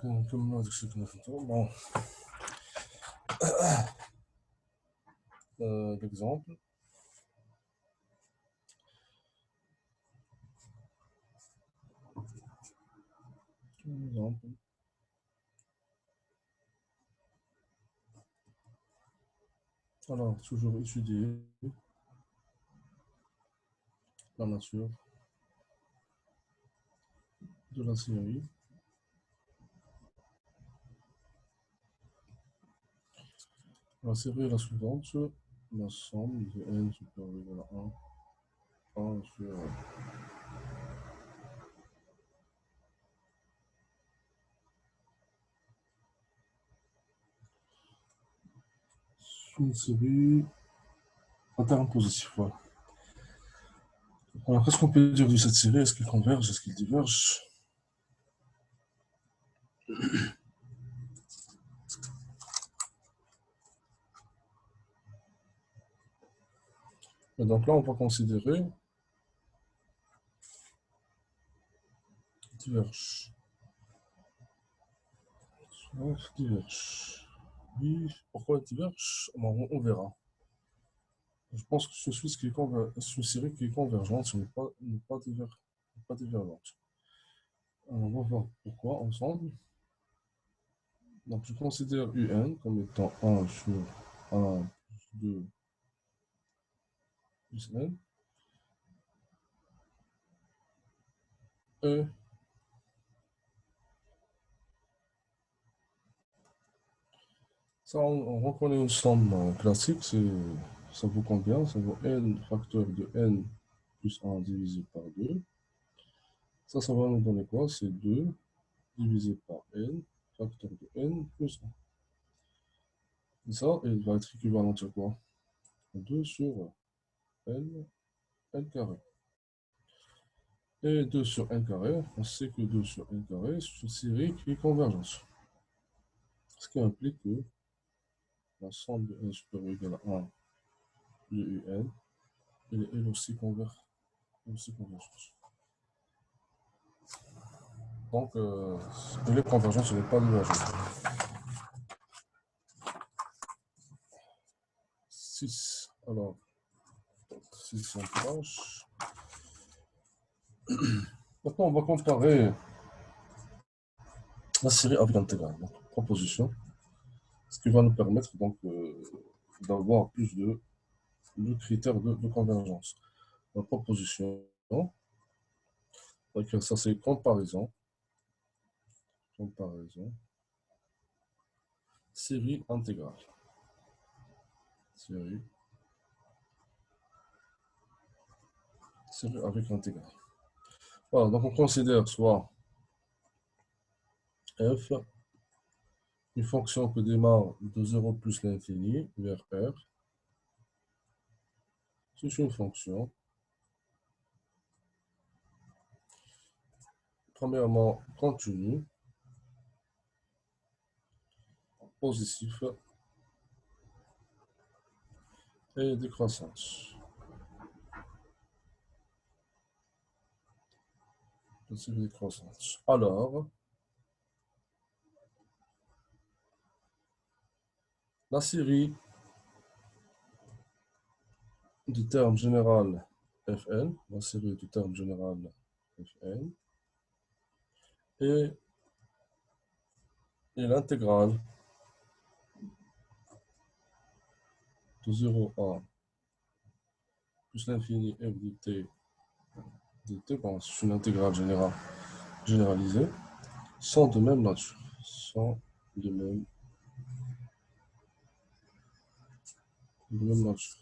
نكملوا داكشي اللي كنا فهمتو. بون l'exemple. Alors, toujours étudier la nature de la série. La série est la suivante, la somme de n supérieur égal à 1 sur une série en termes positifs. Voilà. Alors, qu'est-ce qu'on peut dire de cette série? Est-ce qu'il converge? Est-ce qu'il diverge? Et donc là, on va considérer diverge. Diverge. Oui, pourquoi diverge? On verra. Je pense que c'est une série qui est convergente, ce n'est pas divergente. Alors, on va voir pourquoi ensemble. Donc, je considère UN comme étant 1 sur 1 plus 2 plus N. Et ça, on reconnaît une somme classique, ça vaut combien? Ça vaut N facteur de N plus 1 divisé par 2. Ça va nous donner quoi? C'est 2 divisé par N facteur de N plus 1. Et ça, il va être équivalent à quoi? 2 sur N carré. Et 2 sur N carré, on sait que 2 sur N carré, c'est une série qui est convergente. Ce qui implique que la somme de N supérieur égale à 1 de UN, elle aussi convergente. Donc, elle est convergente, ce n'est pas divergente. 6. Alors, 6 en planche. Maintenant, on va comparer la série avec l'intégrale. Donc, proposition. Ce qui va nous permettre donc d'avoir plus de critères de convergence. La proposition, donc ça c'est comparaison, série intégrale, série avec intégrale. Voilà, donc on considère soit f une fonction qui démarre de 0 plus l'infini vers r. C'est une fonction, premièrement, continue, positif et décroissante. Alors, la série du terme général Fn, la série du terme général Fn, et l'intégrale de 0 à plus l'infini f de t, bon, c'est une intégrale généralisée, sont de même nature. De même nature.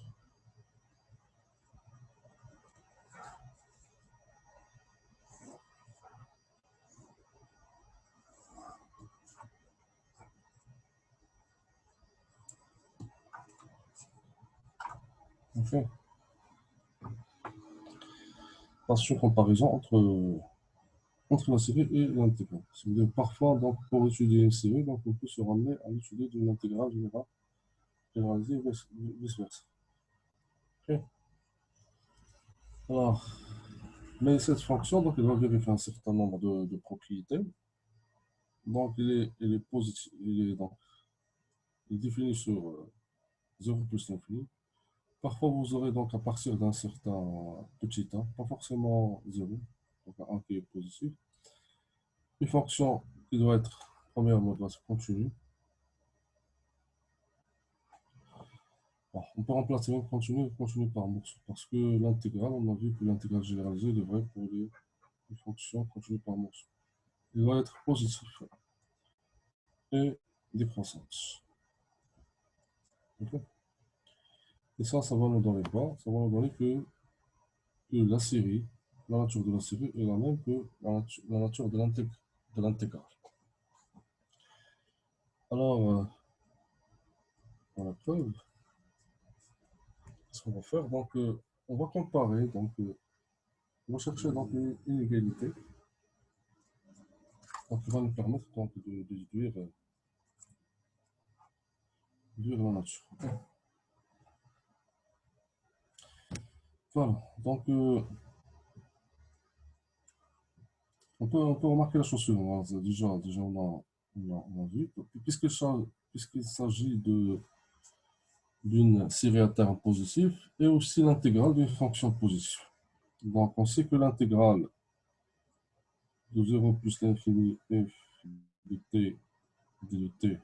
Enfin, passe une comparaison entre la série et l'intégrale. C'est-à-dire parfois, donc, pour étudier une série, donc, on peut se ramener à l'étudier d'une intégrale généralisée et vice-versa. Okay. Alors, mais cette fonction, donc, elle va vérifier un certain nombre de propriétés. Donc, il est positif, il est défini sur 0 plus l'infini. Parfois, vous aurez donc à partir d'un certain petit a, pas forcément 0, donc un qui est positif, une fonction qui doit être, premièrement, doit être continue. Bon, on peut remplacer même continu et continu par morceau, parce que l'intégrale, on a vu que l'intégrale généralisée est vraie pour les fonctions continues par morceau. Il doit être positif et décroissante. Okay. Et ça va nous donner quoi? Ça va nous donner que la série, la nature de la série est la même que la nature de l'intégrale. Alors, pour la preuve, ce qu'on va faire, donc, on va comparer, donc, on va chercher donc une égalité, donc, qui va nous permettre donc, de déduire la nature. Voilà, donc, on peut remarquer la chose suivante. Déjà on a vu, puisqu'il s'agit d'une série à terme positif et aussi l'intégrale d'une fonction positive. Donc, on sait que l'intégrale de 0 plus l'infini f de t de t,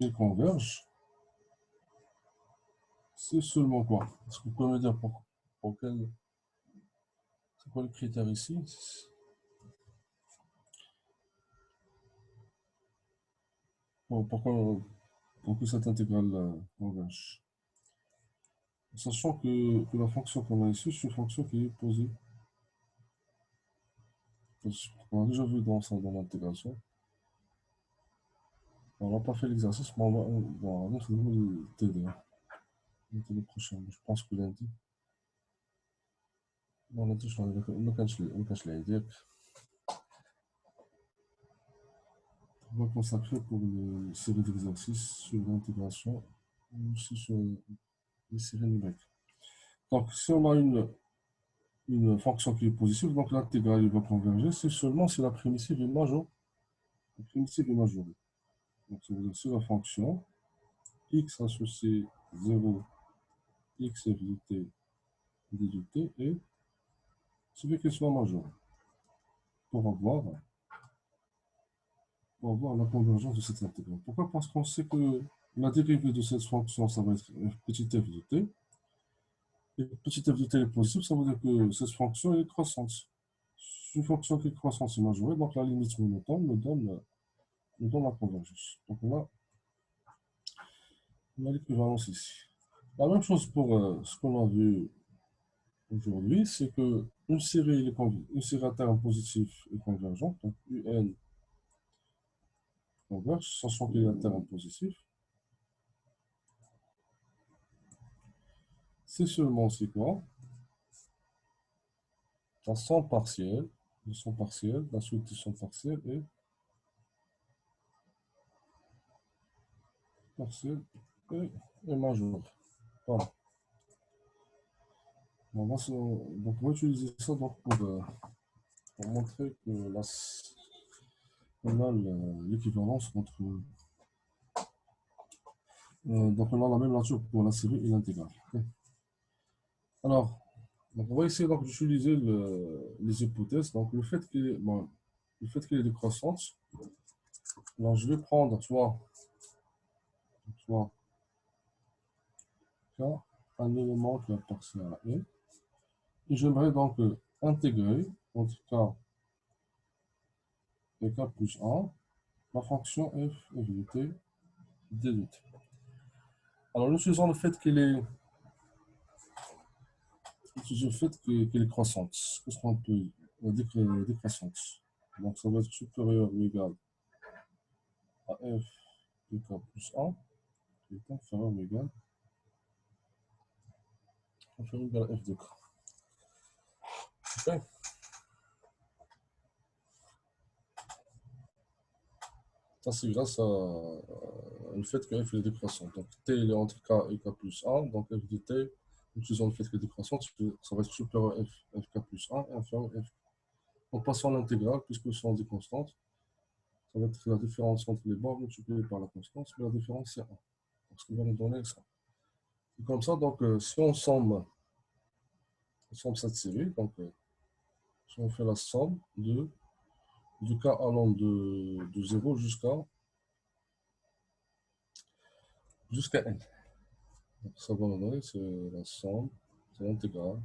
il converge. C'est seulement quoi? Est-ce que vous pouvez me dire pour quel... C'est quoi le critère ici? Pour que cette intégrale converge. Sachant que la fonction qu'on a ici, c'est une fonction qui est posée. On a déjà vu dans l'intégration. On n'a pas fait l'exercice, mais on va t'aider. Le prochain, je pense que lundi. Non, lundi, je ne cache pas l'idée. On va consacrer pour une série d'exercices sur l'intégration, aussi sur les séries numériques. Donc, si on a une fonction qui est positive, donc l'intégrale va converger, c'est seulement si la primitive est majeure. La primitive est majorée. Donc, ça veut dire si la fonction x associé 0, x f de t, d t, et c'est bien qu'elle soit majeure. Pour avoir la convergence de cette intégrale. Pourquoi? Parce qu'on sait que la dérivée de cette fonction, ça va être petit f de t. Et petit f de t est positif, ça veut dire que cette fonction est croissante. Une fonction qui est croissante est majorée, donc la limite monotone nous donne la convergence. Donc on a l'équivalence ici. La même chose pour ce qu'on a vu aujourd'hui, c'est que une série à terme positif est convergente, donc UN converge, sachant qu'il y a un terme positif. C'est seulement c'est quoi? La somme partielle, la suite de somme partielle est partielle et majeure. Voilà. Donc on va utiliser ça donc, pour montrer que on a l'équivalence entre... donc on a la même nature pour la série et l'intégrale. Okay. Alors, donc on va essayer d'utiliser les hypothèses. Donc le fait qu'il est décroissante, alors je vais prendre soit K, un élément qui appartient à E, et j'aimerais donc intégrer entre K et K plus 1 la fonction f de t d de t. Alors, nous utilisons le fait qu'elle est croissante. Qu'est-ce qu'on peut décroissante. Donc, ça va être supérieur ou égal à f de k plus 1, qui est inférieur ou égal à f de k. Okay. Ça, c'est grâce au fait que f est décroissante. Donc, t est entre k et k plus 1, donc f de t, utilisant le fait qu'elle est décroissante, ça va être supérieur à fk plus 1 et inférieur à f. En passant l'intégrale, puisque ce sont des constantes, Ça va être la différence entre les bords multipliées par la constante, mais la différence c'est 1. Donc, ce qui va nous donner ça. Et comme ça, donc, si on somme cette série, donc, si on fait la somme du cas allant de 0 jusqu'à n. Donc, ça va nous donner, c'est la somme, c'est l'intégrale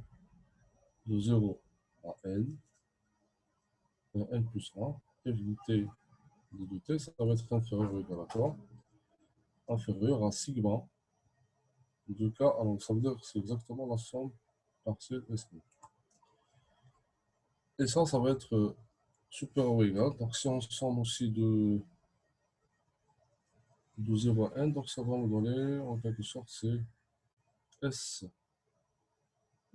de 0 à n, et n plus 1, et l'unité de t, ça va être inférieur ou égal à quoi? Inférieur à sigma de k. Alors, ça veut dire que c'est exactement la somme partielle Sn. Et ça va être supérieur ou égal. Donc, si on somme aussi de 0 à n, donc ça va nous donner, en quelque sorte, c'est S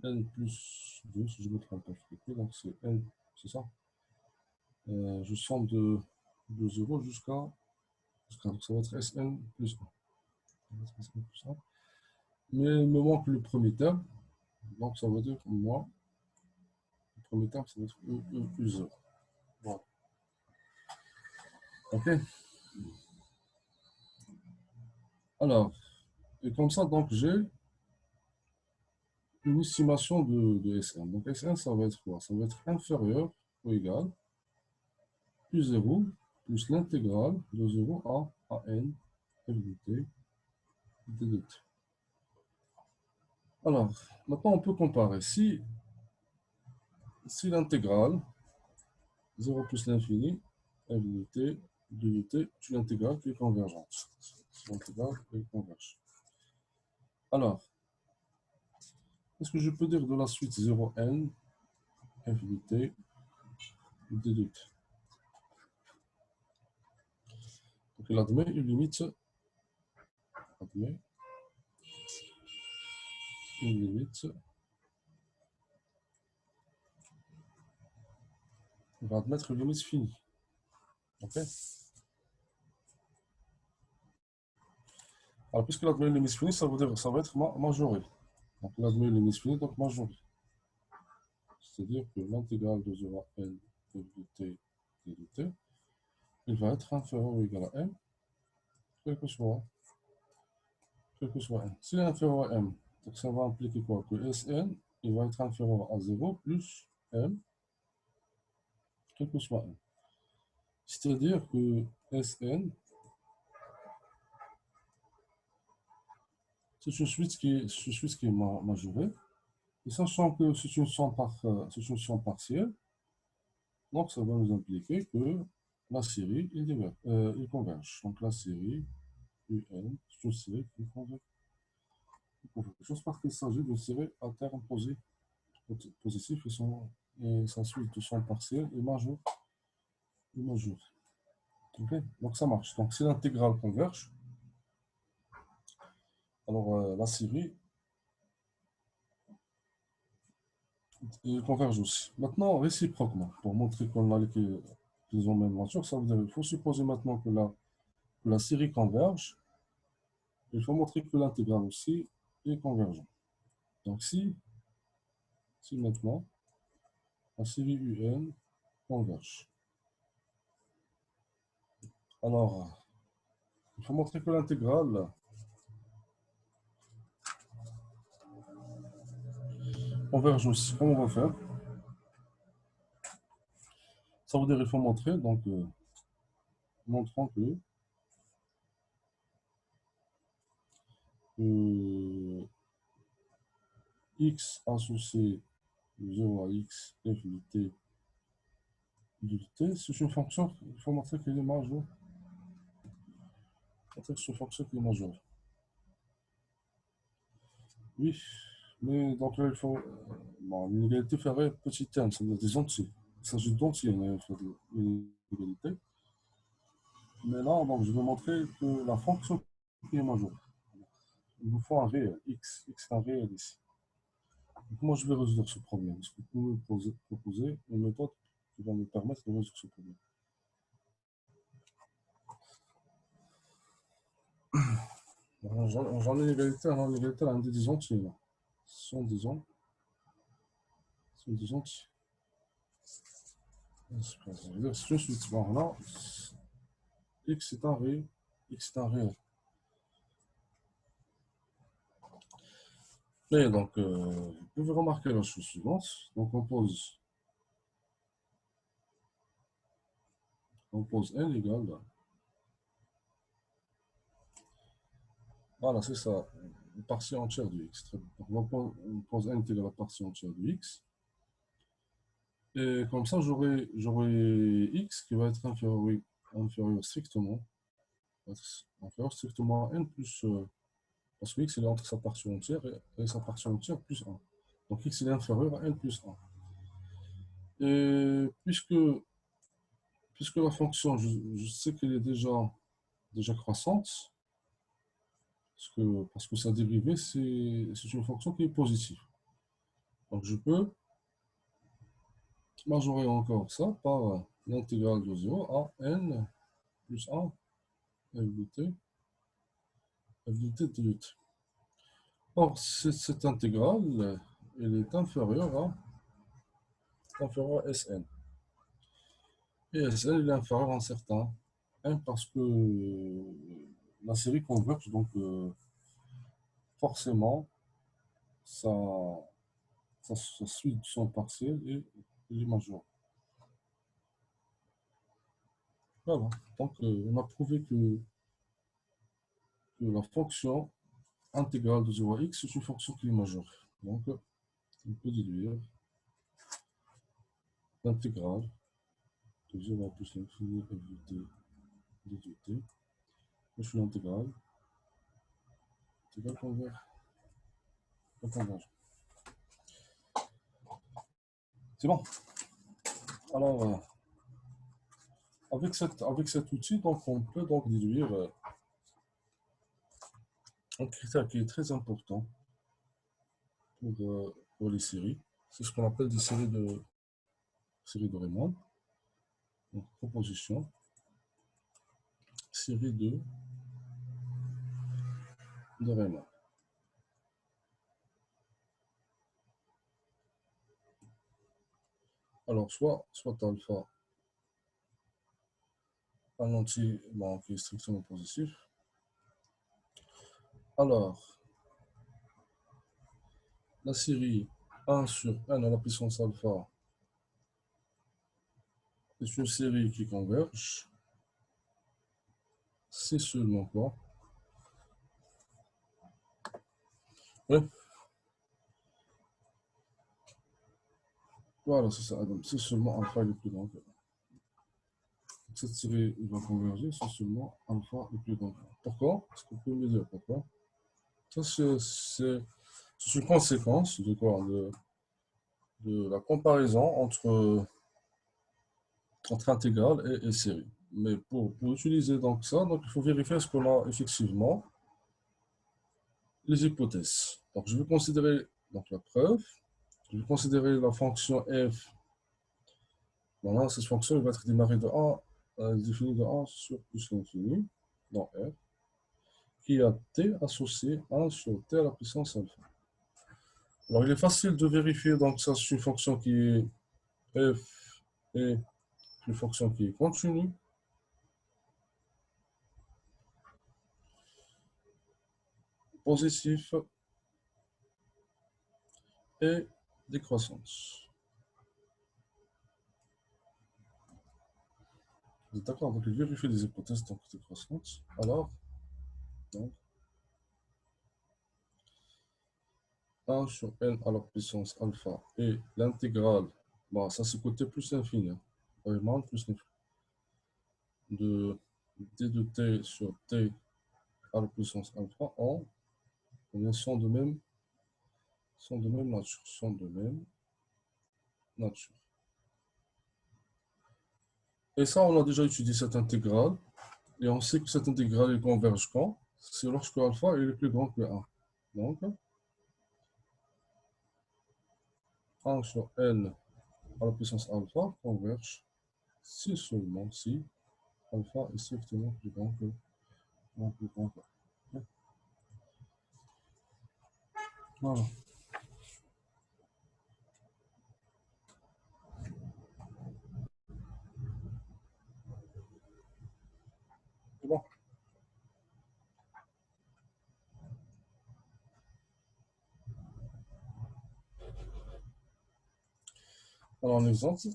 n plus 2, si je me trompe pas, donc c'est n, c'est ça. Je somme de 0 jusqu'à, donc ça va être Sn plus 1. Mais il me manque le premier terme, donc ça veut dire moins. Le premier terme, ça va être U0. Voilà. Ok. Alors, et comme ça, donc j'ai une estimation de Sn. Donc Sn, ça va être quoi? Ça va être inférieur ou égal U0 plus l'intégrale de 0 à n dt dt. Alors, maintenant on peut comparer. Si l'intégrale 0 plus l'infini dt dt, c'est l'intégrale qui est convergente. L'intégrale est converge. Alors, est-ce que je peux dire de la suite 0n infinité dt? Donc il admet une limite, il va admettre une limite finie. Ok. Alors, puisqu'il admet une limite finie, ça veut dire que ça va être majoré. Donc, il admet une limite finie, donc majoré. C'est-à-dire que l'intégrale de 0 à n de dt dt, il va être inférieur ou égal à m, quel que soit n. S'il est inférieur à m, donc ça va impliquer quoi? Que Sn, il va être inférieur à 0 plus m, quel que soit n. C'est-à-dire que Sn, c'est une suite qui est majorée. Et sachant que c'est une somme partielle, donc ça va nous impliquer que la série il converge. Donc la série UN, c'est une série qui converge. Chose parce qu'il s'agit d'une série à terme positif et sa suite de son partiel est majeure. Okay. Donc ça marche. Donc si l'intégrale converge, alors la série converge aussi. Maintenant, réciproquement, pour montrer qu'on a qu'ils ont même nature, ça veut dire qu'il faut supposer maintenant que la série converge. Il faut montrer que l'intégrale aussi est convergente. Donc si maintenant la série UN converge, alors il faut montrer que l'intégrale converge aussi. Comment on va faire? Ça veut dire qu'il faut montrer, donc montrant que x associé de 0 à x f de t, c'est une fonction, il faut montrer qu'elle est majeure. Montrer que c'est une fonction qui est majeure. Oui, mais donc là, il faut. Bon, l'inégalité ferait petit terme, c'est-à-dire des entiers. Il s'agit d'entiers, l'inégalité. Mais là, donc, je vais montrer que la fonction qui est majeure. Il nous faut un réel, x. X est un réel ici. Donc, moi, je vais résoudre ce problème. Est-ce que vous pouvez proposer une méthode qui va me permettre de résoudre ce problème? J'en ai l'égalité, l'égalité, elle a des entiers. Là. Ce sont des entiers. C'est une suite. Bon, là, x est un réel. X est un réel. Et donc, vous pouvez remarquer la chose suivante. Donc, on pose n égale. Voilà, c'est ça. Une partie entière de x. Très bien. Donc, on pose n égale la partie entière de x. Et comme ça, j'aurai x qui va être inférieur strictement, à n plus. Parce que x il est entre sa partie entière et sa partie entière plus 1. Donc x il est inférieur à n plus 1. Et puisque la fonction, je sais qu'elle est déjà croissante, parce que sa dérivée, c'est une fonction qui est positive. Donc je peux majorer encore ça par l'intégrale de 0 à n plus 1 f de t de t. Or, cette intégrale, elle est inférieure à Sn. Et Sn il est inférieur à un certain n parce que la série converge, donc forcément, ça, ça suit son partiel et il est majeur. Voilà. Donc, on a prouvé que la fonction intégrale de 0 à x est une fonction qui est majeure. Donc, on peut déduire l'intégrale de 0 à plus l'infini f de t de 2t. Je fais l'intégrale. Intégrale converge. C'est bon. Alors, avec cet outil, donc, on peut donc déduire un critère qui est très important pour les séries. C'est ce qu'on appelle des séries de Riemann. Donc, proposition, série de Riemann. Alors, soit alpha, un entier qui est strictement positif. Alors, la série 1 sur n à la puissance alpha est une série qui converge. C'est seulement quoi? Oui. Voilà, c'est ça, Adam. C'est seulement alpha est plus grand. Cette série va converger, c'est seulement alpha est plus grand. Pourquoi? Est-ce que vous pouvez me dire pourquoi? Ça, c'est une conséquence de quoi? De la comparaison entre intégrale et série. Mais pour utiliser donc ça, donc il faut vérifier est-ce qu'on a effectivement les hypothèses. Donc je vais considérer donc la preuve, je vais considérer la fonction f. Voilà, cette fonction elle va être démarrée de 1, définie de 1 sur plus l'infini, dans R, qui a t associé 1 sur t à la puissance alpha. Alors il est facile de vérifier, donc ça c'est une fonction qui est f et une fonction qui est continue. Positif et décroissance. Vous êtes d'accord? Donc, il vérifie les hypothèses donc décroissantes. Alors, donc, 1 sur n à la puissance alpha et l'intégrale, bon, ça c'est côté plus l'infini, hein. Vraiment plus l'infini, de d de t sur t à la puissance alpha sont de même nature. Et ça, on a déjà étudié cette intégrale, et on sait que cette intégrale est converge quand? C'est lorsque alpha est plus grand que 1. Donc, 1 sur n à la puissance alpha converge si seulement si alpha est strictement plus grand que 1 plus grand que 1. Voilà. Alors, un exemple.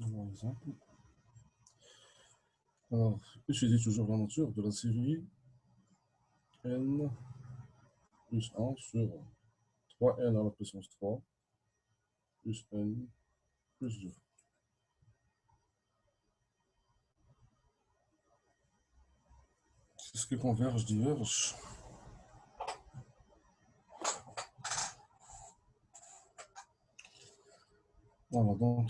Alors, exemple. Alors, étudier toujours la nature de la série n plus 1 sur 3n à la puissance 3 plus n plus 2. C'est ce qui converge, diverge. Voilà, donc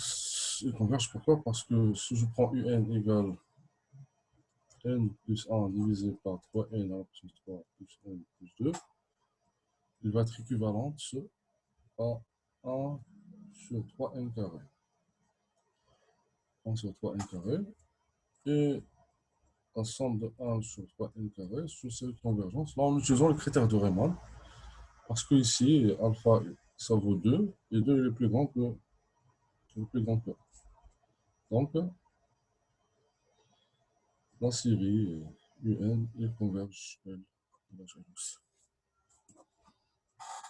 il converge pourquoi? Parce que si je prends un égale n plus 1 divisé par 3n à la puissance 3 plus n plus 2, il va être équivalent à 1 sur 3n carré. 1 sur 3n carré. Et la somme de 1 sur 3n carré sur cette convergence, là en utilisant le critère de Riemann, parce que ici, alpha, ça vaut 2, et 2 est le plus grand que 1. Donc, la série UN, il converge, elle converge aussi.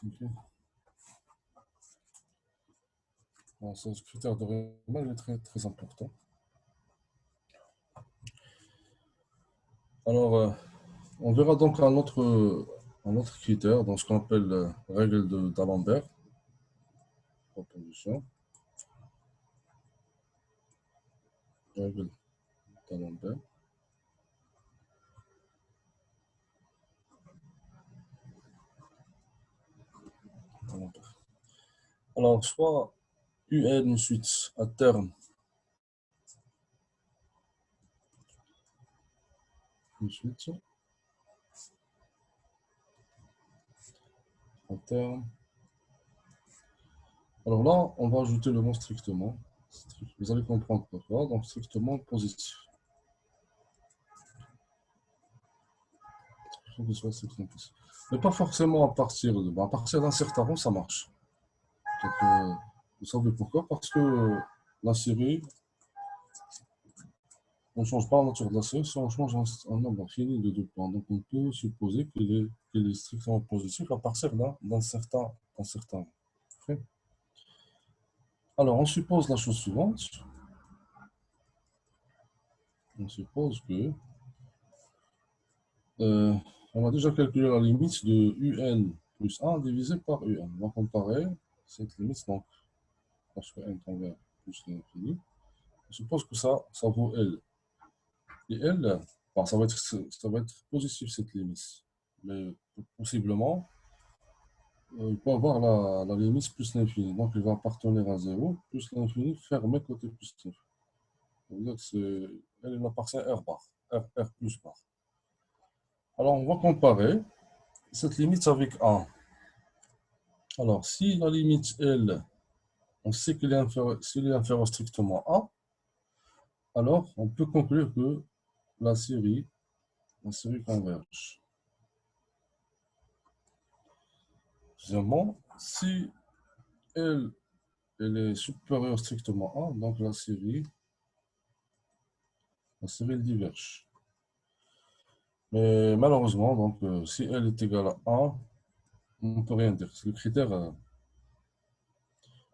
Okay. Alors, ce critère de Riemann est très, très important. Alors, on verra donc un autre critère dans ce qu'on appelle règle d'Alembert. Proposition. Règle d'Alembert. Alors, soit UN ensuite à terme, ensuite, à terme. Alors là, on va ajouter le mot strictement. Vous allez comprendre pourquoi. Donc, strictement positif. Il faut que ce soit strictement positif. Mais pas forcément à partir d'un certain rang, ça marche. Donc, vous savez pourquoi? Parce que la série, on ne change pas la nature de la série si on change un nombre fini de 2 points. Donc, on peut supposer qu'il est strictement positif à partir d'un certain rang. Okay. Alors, on suppose la chose suivante. On suppose que on a déjà calculé la limite de UN plus 1 divisé par UN. On va comparer cette limite, donc, lorsque n tend vers plus l'infini. On suppose que ça vaut L. Et L, bon, ça va être positif cette limite. Mais possiblement, il peut avoir la limite plus l'infini. Donc, il va appartenir à 0, plus l'infini fermé côté plus l'infini. Ça veut dire que elle appartient à R bar, R plus bar. Alors, on va comparer cette limite avec 1. Alors, si la limite L, on sait qu'il est inférieur, s'il est inférieur strictement à 1, alors on peut conclure que la série converge. Deuxièmement, si L est supérieure strictement à 1, donc la série diverge. Mais malheureusement, donc, si L est égal à 1, on ne peut rien dire. C'est le critère.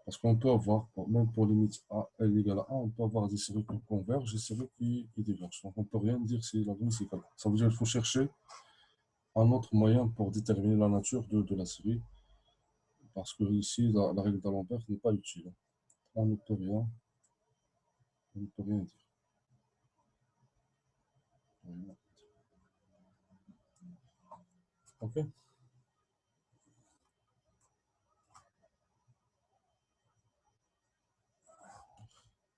Parce qu'on peut avoir, même pour limite A L égale à 1, on peut avoir des séries qui convergent et des séries qui divergent. Donc on ne peut rien dire si la limite est égale. Ça veut dire qu'il faut chercher un autre moyen pour déterminer la nature de la série. Parce que ici, la règle d'Alembert n'est pas utile. On ne peut rien dire. Ok.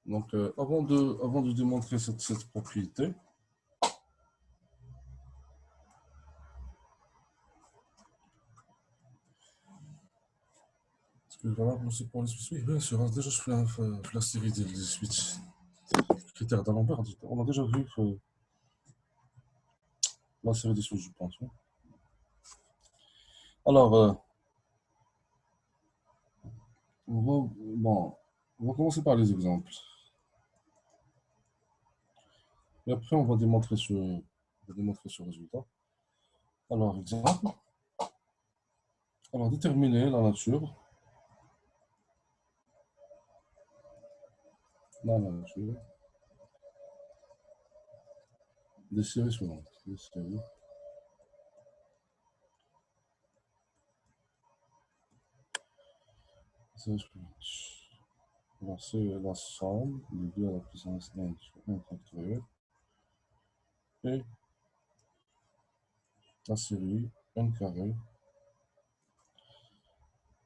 Donc, avant de démontrer cette propriété, est-ce que voilà, c'est pour les suites? Oui, bien sûr. Déjà, je fais la série des suites. Critères d'Alembert. On a déjà vu la série des suites, je pense. Alors, bon, on va commencer par les exemples. Et après, on va démontrer ce résultat. Alors, exemple. Alors, déterminer la nature. La nature des séries suivantes. Des séries. Séries suivantes. Alors, c'est l'ensemble de 2 à la puissance n sur n factoriel et la série n carré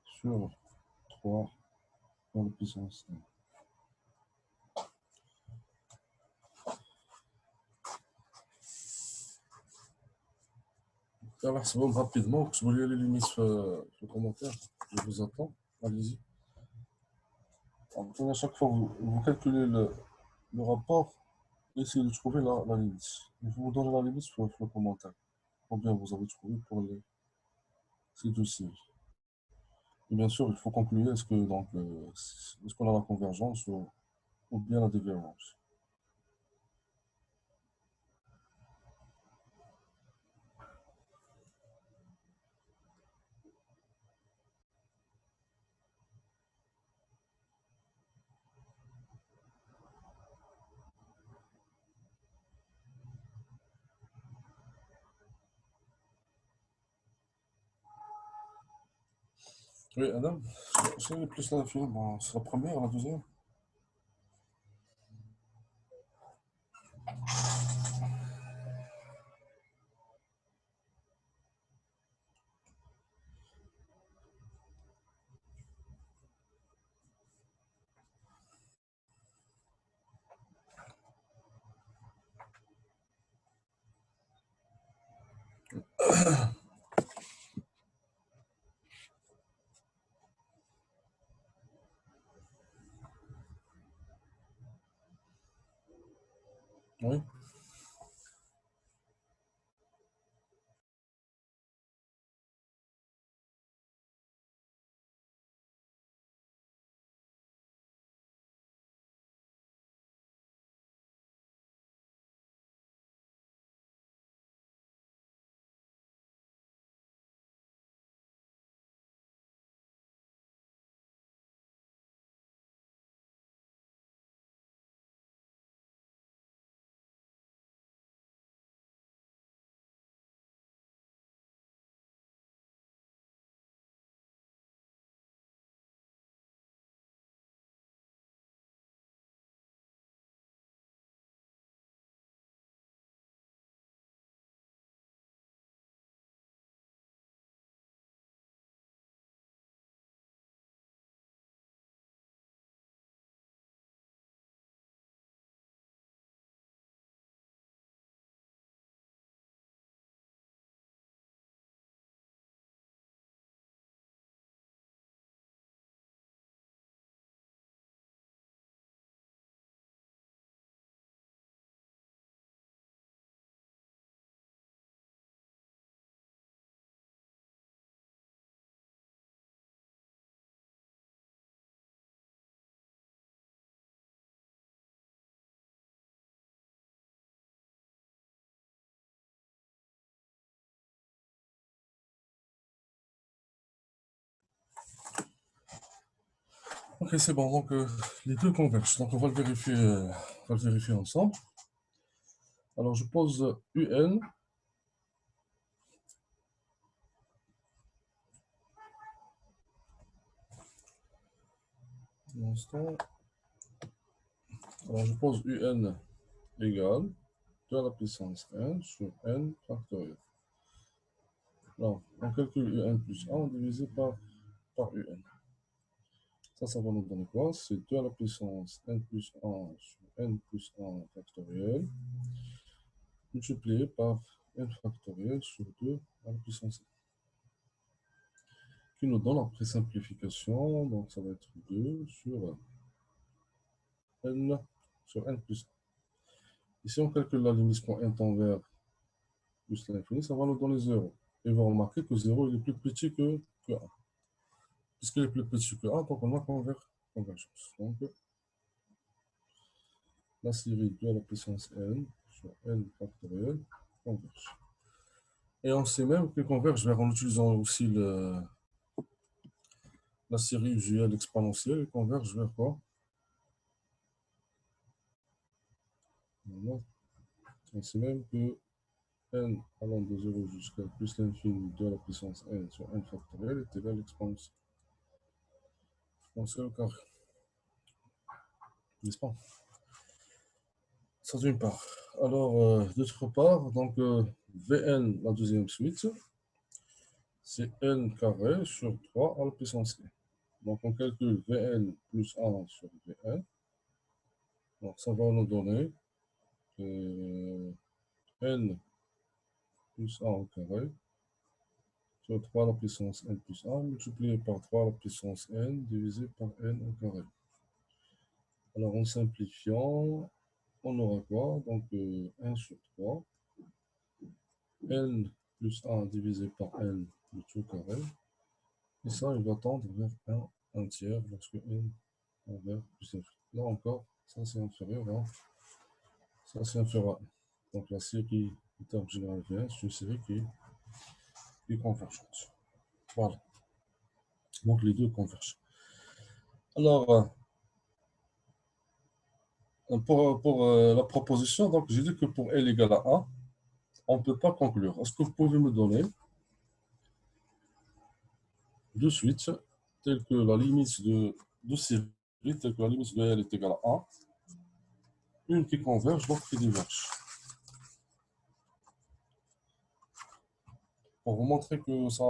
sur 3 à la puissance n. Alors, c'est bon, rapidement, si vous voulez les limites le commentaire, je vous attends. Allez-y. À chaque fois, vous calculez le rapport, essayez de trouver la limite. Il faut vous donner la limite sur le commentaire. Combien vous avez trouvé pour ces deux séries. Et bien sûr, il faut conclure est-ce que donc est-ce qu'on a la convergence ou bien la divergence. Oui, Adam, c'est plus l'infini. Bon, c'est la première, la deuxième. Oui. Ok, c'est bon. Donc, les deux convergent. Donc, on va le vérifier ensemble. Alors, je pose UN. Un instant. Alors, je pose UN égale 2 à la puissance n sur n factoriel. Alors, on calcule UN plus 1 divisé par UN. Ça va nous donner quoi? C'est 2 à la puissance n plus 1 sur n plus 1 factoriel, multiplié par n factoriel sur 2 à la puissance n. Qui nous donne après simplification, donc ça va être 2 sur n plus 1. Et si on calcule la limite quand n tend vers plus l'infini, ça va nous donner 0. Et vous remarquez que 0 il est plus petit que 1. Puisqu'il est plus petit que 1, donc on a convergence. Donc, la série 2 à la puissance n sur n factoriel converge. Et on sait même qu'ils convergent en utilisant aussi la série usuelle exponentielle, ils convergent vers quoi? On sait même que n allant de 0 jusqu'à plus l'infini de la puissance n sur n factoriel est égal à l'exponentielle au carré. N'est-ce pas? Ça d'une part. Alors, d'autre part, donc Vn, la deuxième suite, c'est n carré sur 3 à la puissance n. Donc on calcule Vn plus 1 sur Vn. Donc ça va nous donner n plus 1 au carré sur 3 à la puissance n plus 1 multiplié par 3 à la puissance n divisé par n au carré. Alors en simplifiant, on aura quoi? Donc 1 sur 3, n plus 1 divisé par n le tout carré. Et ça, il va tendre vers 1 tiers lorsque n envers plus infini. Là encore, ça c'est inférieur à ça c'est inférieur à 1. Donc la série du terme général V1, c'est une série qui est convergente. Voilà. Donc les deux convergent. Alors, pour la proposition, donc j'ai dit que pour L égale à 1, on ne peut pas conclure. Est-ce que vous pouvez me donner deux suites telles que la limite de série, telle que la limite de L est égale à 1, une qui converge, l'autre qui diverge? Pour vous montrer que ça,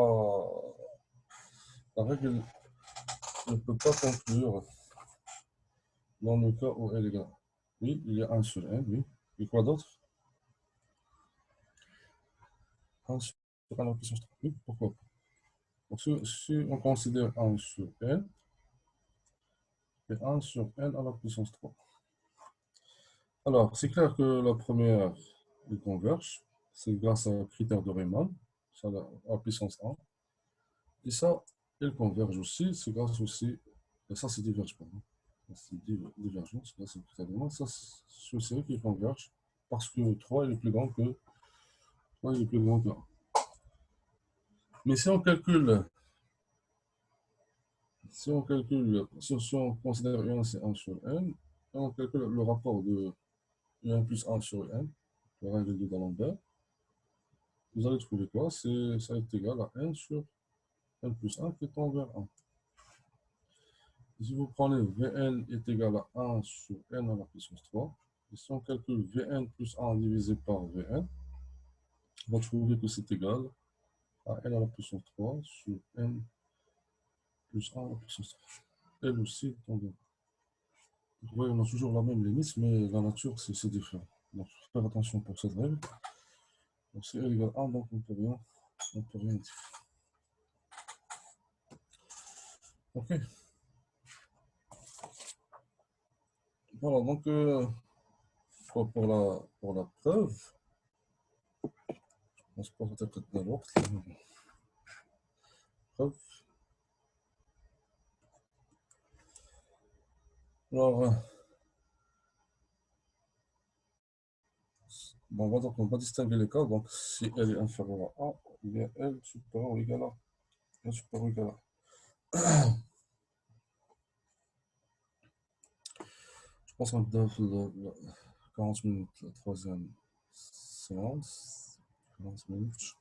la règle ne peut pas conclure dans le cas où L égale à 1. Oui, il y a 1 sur n, oui. Et quoi d'autre? 1 sur n à la puissance 3. Oui, pourquoi pas? Donc, si on considère 1 sur n, et 1 sur n à la puissance 3. Alors, c'est clair que la première, elle converge. C'est grâce au critère de Riemann, ça, à la puissance 1. Et ça, elle converge aussi, c'est grâce aussi, et ça c'est diverge, pardon. C'est divergence, grâce au critère de Riemann. Ça, c'est une série qui converge parce que 3 est plus grand que 3 est plus grand que 1. Mais si on calcule, si on considère un c'est 1 sur n, et on calcule le rapport de 1 plus 1 sur n, la règle de D'Alembert, vous allez trouver quoi? Ça est égal à n sur n plus 1 qui tend vers 1. Si vous prenez Vn est égal à 1 sur n à la puissance 3, et si on calcule Vn plus 1 divisé par Vn, on va trouver que c'est égal à n à la puissance 3 sur n plus 1 à la puissance 3. Elle aussi tend vers 1. Vous voyez, on a toujours la même limite, mais la nature, c'est différent. Donc, faire attention pour cette règle. Donc, c'est L égale 1, donc on ne peut rien dire. Ok. Voilà, donc, pour la preuve, on se porte peut-être dans l'ordre. Preuve. Alors, bon, on va distinguer les cas. Donc, si L est inférieur à 1, il y a L supérieur ou égal à L supérieur ou égal à 1. Je pense qu'on doit faire 40 minutes, la troisième séance. 40 minutes.